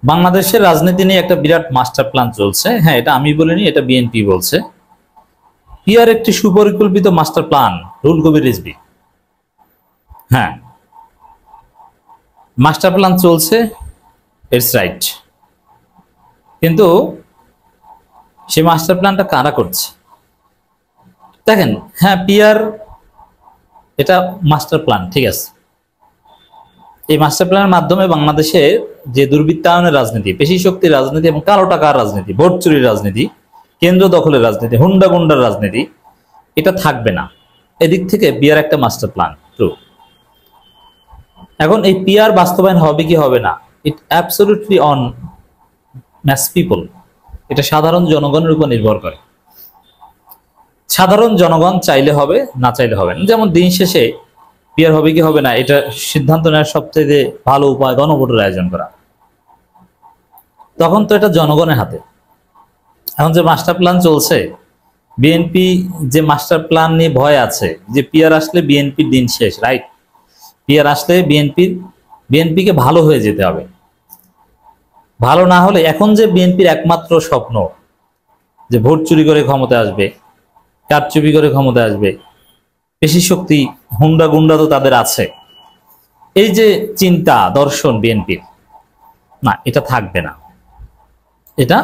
বাংলাদেশের রাজনীতি নিয়ে একটা বিরাট মাস্টার প্ল্যান চলছে। হ্যাঁ, এটা আমি বলিনি, এটা বিএনপি বলছে। পিয়ার একটি সুপরিকল্পিত মাস্টার প্ল্যান, রুহুল কবির রিজভী। হ্যাঁ, মাস্টার প্ল্যান চলছে, ইটস রাইট। কিন্তু সেই মাস্টার প্ল্যানটা কারা করছে? দেখেন, হ্যাঁ পিয়ার এটা মাস্টার প্ল্যান, ঠিক আছে। এই মাস্টার প্ল্যানের মাধ্যমে বাংলাদেশে যে দুর্বৃত্তায়নের রাজনীতি, পেশি শক্তির রাজনীতি এবং কালো টাকার রাজনীতি, ভোট চুরির রাজনীতি, কেন্দ্র দখলের রাজনীতি, হুন্ডা গুন্ডার রাজনীতি, এটা থাকবে না। এদিক থেকে পিয়ার একটা মাস্টার প্ল্যান, ট্রু। এখন এই পিয়ার বাস্তবায়ন হবে কি হবে না, ইট অ্যাবসলিউটলি অন ম্যাস পিপল। এটা সাধারণ জনগণের উপর নির্ভর করে। সাধারণ জনগণ চাইলে হবে, না চাইলে হবে না। যেমন দিন শেষে পিয়ার হবে কি হবে না, এটা সিদ্ধান্ত নেওয়ার সবচেয়ে ভালো উপায় গণভোটের আয়োজন করা। তখন তো এটা জনগণের হাতে। এখন যে মাস্টার প্ল্যান চলছে, বিএনপি যে মাস্টার প্ল্যান নিয়ে ভয় আছে যে পিয়ার আসলে বিএনপির দিন শেষ, রাইট? পিয়ার আসলে বিএনপিকে ভালো হয়ে যেতে হবে। ভালো না হলে, এখন যে বিএনপির একমাত্র স্বপ্ন যে ভোট চুরি করে ক্ষমতা আসবে, কারচুপি করে ক্ষমতা আসবে, পেশি শক্তি হুন্ডা গুন্ডা তো তাদের আছে, এই যে চিন্তা দর্শন বিএনপির, না এটা থাকবে না, এটা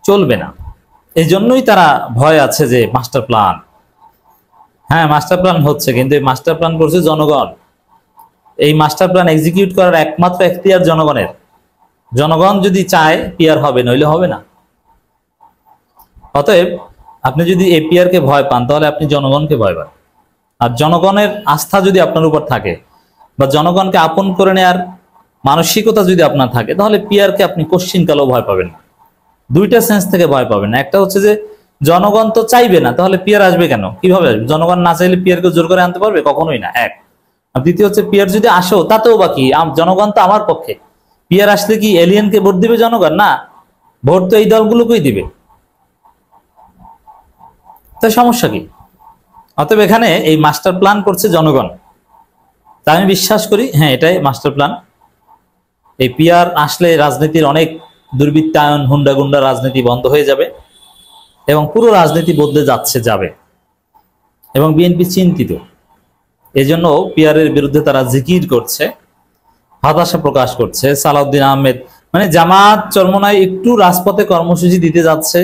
চলবে না। এই জন্যই তারা ভয় আছে যে মাস্টার প্ল্যান। হ্যাঁ, মাস্টার প্ল্যান হচ্ছে, কিন্তু এই মাস্টার প্ল্যান করছে জনগণ। এই মাস্টার প্ল্যান এক্সিকিউট করার একমাত্র এখতিয়ার জনগণের। জনগণ যদি চায় পিয়ার হবে, নইলে হবে না। অতএব আপনি যদি এই পিয়ারকে ভয় পান, তাহলে আপনি জনগণকে ভয় পান। আর জনগণের আস্থা যদি আপনার উপর থাকে, বা জনগণকে আপন করে নেয়ার মানসিকতা যদি আপনার থাকে, তাহলে পিয়ারকে আপনি কোশ্চিনকালেও ভয় পাবেন না। দুইটা সেন্স থেকে ভয় পাবেন না। একটা হচ্ছে যে জনগণ তো চাইবে না, তাহলে পিয়ার আসবে কেন, কিভাবে আসবে? জনগণ না চাইলে পিয়ারকে জোর করে আনতে পারবে? কখনোই না, এক। আর দ্বিতীয় হচ্ছে, পিয়ার যদি আসো তাতেও বাকি, জনগণ তো আমার পক্ষে। পিয়ার আসলে কি এলিয়েনকে ভোট দিবে জনগণ? না, ভোট তো এই দলগুলোকেই দিবে। তাই সমস্যা কি? অতএব এখানে এই মাস্টার প্ল্যান করছে জনগণ। তা আমি বিশ্বাস করি, হ্যাঁ এটাই মাস্টার প্ল্যান। এই পিয়ার আসলে রাজনীতির অনেক দুর্বৃত্তায়ন, হুন্ডা গুন্ডা রাজনীতি বন্ধ হয়ে যাবে এবং পুরো রাজনীতি বদলে যাবে। এবং বিএনপি চিন্তিত, এজন্য পিয়ারের বিরুদ্ধে তারা জিকির করছে, হতাশা প্রকাশ করছে। সালাউদ্দিন আহমেদ মানে জামাত চরমনায় একটু রাজপথে কর্মসূচি দিতে যাচ্ছে,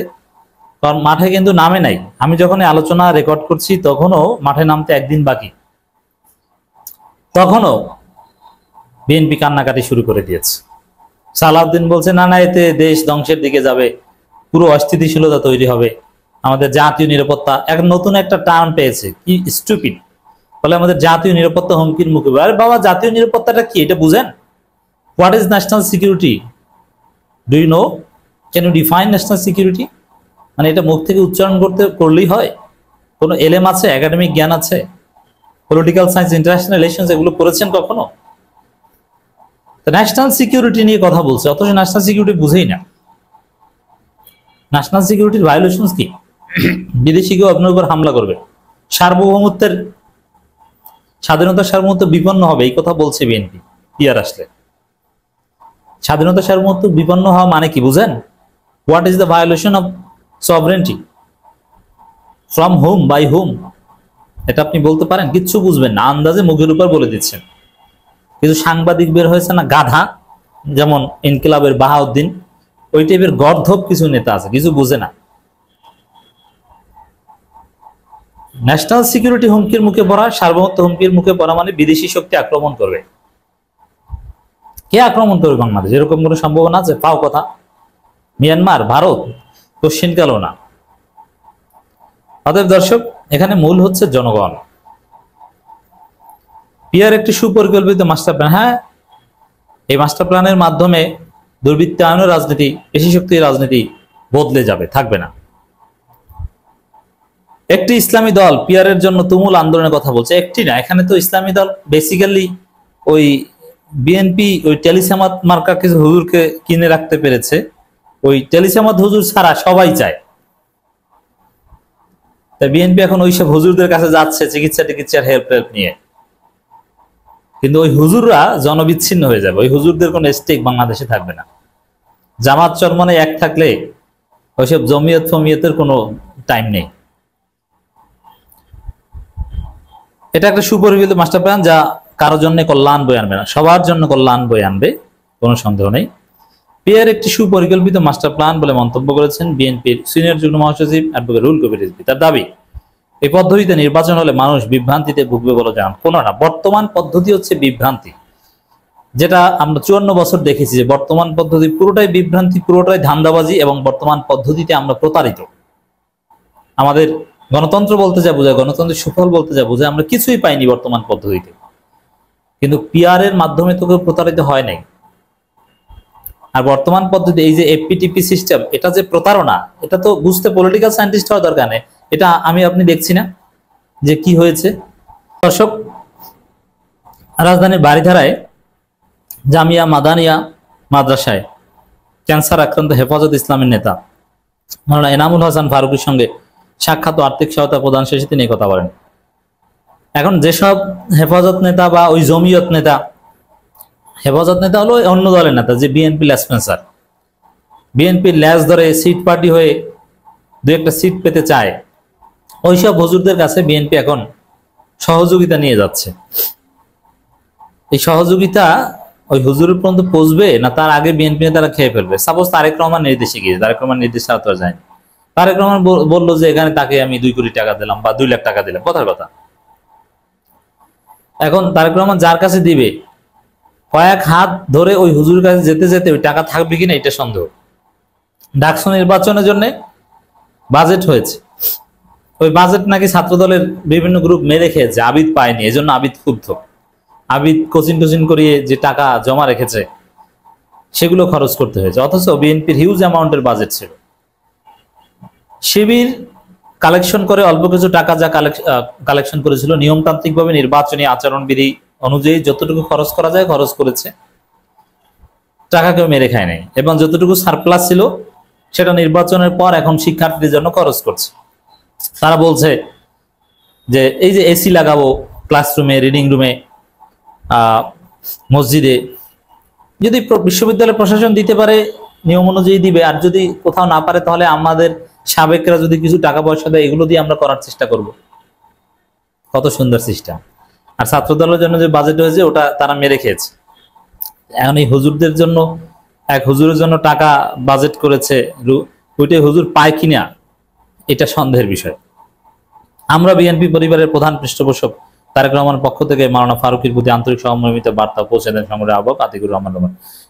কারণ মাঠে কিন্তু নামে নাই। আমি যখন আলোচনা রেকর্ড করছি তখনও মাঠে নামতে একদিন বাকি, তখনও বিএনপি কান্নাকাটি শুরু করে দিয়েছে। সালাউদ্দিন বলছে না না, এতে দেশ ধ্বংসের দিকে যাবে, পুরো অস্থিতিশীলতা তৈরি হবে, আমাদের জাতীয় নিরাপত্তা এক নতুন একটা টার্ম পেয়েছে, কি স্টুপিড, বলে আমাদের জাতীয় নিরাপত্তা হুমকির মুখে। আরে বাবা, জাতীয় নিরাপত্তাটা কি এটা বুঝেন? What is national security? Do you know? Can you define national security? মানে এটা মুখ থেকে উচ্চারণ করলেই হয়? কোনো এলএম আছে, একাডেমিক জ্ঞান আছে, পলিটিক্যাল সায়েন্স, ইন্টারন্যাশনাল রিলেশনস এগুলো পড়েছেন কখনো? ন্যাশনাল সিকিউরিটি নিয়ে কথা বলছে, অথচ ন্যাশনাল সিকিউরিটি বুঝেই না। ন্যাশনাল সিকিউরিটির ভায়োলেশন কি? বিদেশি কেউ আপনার উপর হামলা করবে, সার্বভৌমত্বের, স্বাধীনতার সার্বভৌমত্ব বিপন্ন হবে, এই কথা বলছে বিএনপি। পিয়ার আসলে স্বাধীনতার সার্বভৌমত্ব বিপন্ন হওয়া মানে কি বুঝেন? What is the violation of sovereignty? From home, by home? এটা আপনি বলতে পারেন? কিচ্ছু বুঝবেন না, আন্দাজে মুখের উপর বলে দিচ্ছেন। কিন্তু সাংবাদিক বের হয়েছে না গাধা, যেমন ইনকিলাবের বাহাউদ্দিন, ওই টাইপের গর্ধব কিছু নেতা আছে, কিছু বুঝে না। ন্যাশনাল সিকিউরিটি হুমকির মুখে পড়া, সার্বভৌমত্ব হুমকির মুখে পড়া মানে বিদেশি শক্তি আক্রমণ করবে। কে আক্রমণ করবে বাংলাদেশ? এরকম কোনো সম্ভাবনা আছে? পাও কথা। মিয়ানমার, ভারত? কোশ্চিন কালো না। অতএব দর্শক, এখানে মূল হচ্ছে জনগণ। পিয়ার একটি সুপরিকল্পিত মাস্টার প্ল্যান। হ্যাঁ, এই মাস্টার প্ল্যানের মাধ্যমে দুর্বৃত্তায়নের রাজনীতি, পেশি শক্তির রাজনীতি বদলে যাবে, থাকবে না। একটি ইসলামী দল পিয়ারের জন্য তুমুল আন্দোলনের কথা বলছে। একটি না, এখানে তো ইসলামী দল বেসিক্যালি ওই বিএনপি ওই টেলিসামাত মার্কা কিছু হুজুরকে কিনে রাখতে পেরেছে। ওই টেলিসামাত হুজুর ছাড়া সবাই চায়। তাই বিএনপি এখন ওইসব হুজুরদের কাছে যাচ্ছে চিকিৎসার হেল্প নিয়ে। কিন্তু ওই হুজুররা জনবিচ্ছিন্ন হয়ে যাবে, ওই হুজুরদের কোনো স্টেক বাংলাদেশে থাকবে না। জামাত চরমনে এক থাকলে ওইসব জমিয়ত ফমিয়তের কোনো টাইম নেই। এটা একটা সুপরিকল্পিত মাস্টার প্ল্যান, যা কারোর জন্য কল্যাণ বয়ে আনবে না, সবার জন্য কল্যাণ বয়ে আনবে, কোনো সন্দেহ নেই। পিয়ার একটি সুপরিকল্পিত মাস্টার প্ল্যান বলে মন্তব্য করেছেন বিএনপির সিনিয়র যুগ্ম মহাসচিব অ্যাডভোকেট রুহুল কবির রিজভী। তার দাবি, এই পদ্ধতিতে নির্বাচন হলে মানুষ বিভ্রান্তিতে ভুগবে বলে জানান। কোনো না, বর্তমান পদ্ধতি হচ্ছে বিভ্রান্তি, যেটা আমরা 54 বছর দেখেছি যে বর্তমান পদ্ধতি পুরোটাই বিভ্রান্তি, পুরোটাই ধান্দাবাজি, এবং বর্তমান পদ্ধতিতে আমরা প্রতারিত। আমাদের গণতন্ত্র বলতে যা বোঝায়, গণতন্ত্রের সুফল বলতে যা বোঝায়, আমরা কিছুই পাইনি বর্তমান পদ্ধতিতে। কিন্তু পিআরের মাধ্যমে তো কেউ প্রতারিত হয় নাই। আর বর্তমান পদ্ধতি, এই যে এফপিটিপি সিস্টেম, এটা যে প্রতারণা, এটা তো বুঝতে পলিটিক্যাল সায়েন্টিস্ট হওয়ার দরকার নেই। এটা আপনি দেখছি না যে কি হয়েছে। দর্শক, রাজধানীর বারিধারায় জামিয়া মাদানিয়া মাদ্রাসায় ক্যান্সার আক্রান্ত হেফাজত ইসলামের নেতা মাওলানা এনামুল হাসান ফারুকের সঙ্গে সাক্ষাৎ ও আর্থিক সহায়তা প্রদান শেষে তিনি কথা বলেন। এখন যেসব হেফাজত নেতা বা ওই জমিয়ত নেতা, হেফাজত নেতা হলো অন্য দলের নেতা, যে বিএনপি ল্যাসপেন্সার, বিএনপির ল্যাস ধরে সিট পার্টি হয়ে দু একটা সিট পেতে চায়, ওইসব হুজুরদের কাছে বিএনপি এখন সহযোগিতা নিয়ে যাচ্ছে। এই সহযোগিতা ওই হুজুরের পর্যন্ত পৌঁছবে না তার আগে বিএনপি নেতারা খেয়ে ফেলবে। সাপোজ তারেক রহমান নির্দেশে গিয়েছে, তারেক রহমান নির্দেশ ছাড়া তো আর যায়নি। তারেক রহমান বললো যে এখানে তাকে আমি 2 কোটি টাকা দিলাম বা 2 লাখ টাকা দিলাম, কথার কথা। এখন তারেক রহমান যার কাছে দিবে, কয়েক হাত ধরে ওই হুজুরের কাছে যেতে যেতে ওই টাকা থাকবে কিনা এটা সন্দেহ। ডাকসু নির্বাচনের জন্য বাজেট হয়েছে, ওই বাজেট নাকি ছাত্রদলের বিভিন্ন গ্রুপ মেরে খেয়েছে, আবিদ পায়নি, এজন্য আবিদ ক্ষুব্ধ। আবিদ কোচিন টোচিন করিয়ে যে টাকা জমা রেখেছে সেগুলো খরচ করতে হয়েছে, অথচ বিএনপির হিউজ অ্যামাউন্টের বাজেট ছিল। শিবির কালেকশন করে অল্প কিছু টাকা যা কালেকশন করেছিল, নিয়মতান্ত্রিকভাবে নির্বাচনী আচরণবিধি অনুযায়ী যতটুকু খরচ করা যায় খরচ করেছে, টাকা কেউ মেরে খায় নাই। এবং যতটুকু সারপ্লাস ছিল সেটা নির্বাচনের পর এখন শিক্ষার্থীদের জন্য খরচ করছে। তারা বলছে যে এই যে এসি লাগাবো ক্লাসরুমে, রিডিং রুমে, মসজিদে, যদি বিশ্ববিদ্যালয় প্রশাসন দিতে পারে নিয়ম অনুযায়ী দিবে, আর যদি কোথাও না পারে তাহলে আমাদের সাবেকরা যদি কিছু টাকা পয়সা দেয়, এগুলো দিয়ে আমরা করার চেষ্টা করব। কত সুন্দর সিস্টেম। আর ছাত্রদলের জন্য যে বাজেট হয়েছে ওটা তারা মেরে খেয়েছে। এখন এই হুজুরদের জন্য, এক হুজুরের জন্য টাকা বাজেট করেছে, ওইটাই হুজুর পায় কিনা এটা সন্দেহের বিষয়। আমরা বিএনপি পরিবারের প্রধান পৃষ্ঠপোষক তারেক রহমানের পক্ষ থেকে মাওলানা ফারুকের প্রতি আন্তরিক সহমর্মিত বার্তা পৌঁছে দেন সংগ্রামী আহ্বায়ক আতিকুর রহমান।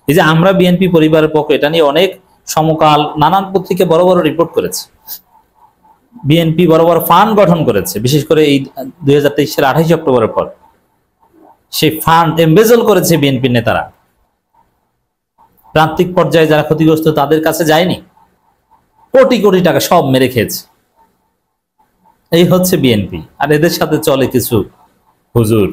এই যে আমরা বিএনপি পরিবারের পক্ষ, এটা নিয়ে অনেক সমকাল নানান পত্রিকা বড় বড় রিপোর্ট করেছে। বিএনপি বড় বড় ফান্ড গঠন করেছে, বিশেষ করে এই 2023 সালের 28 অক্টোবরের পর সেই ফান্ড এমবেজল করেছে বিএনপির নেতারা। প্রান্তিক পর্যায়ে যারা ক্ষতিগ্রস্ত তাদের কাছে যায়নি, কোটি কোটি টাকা সব মেরে খেয়েছে। এই হচ্ছে বিএনপি। আর এদের সাথে চলে কিছু হুজুর।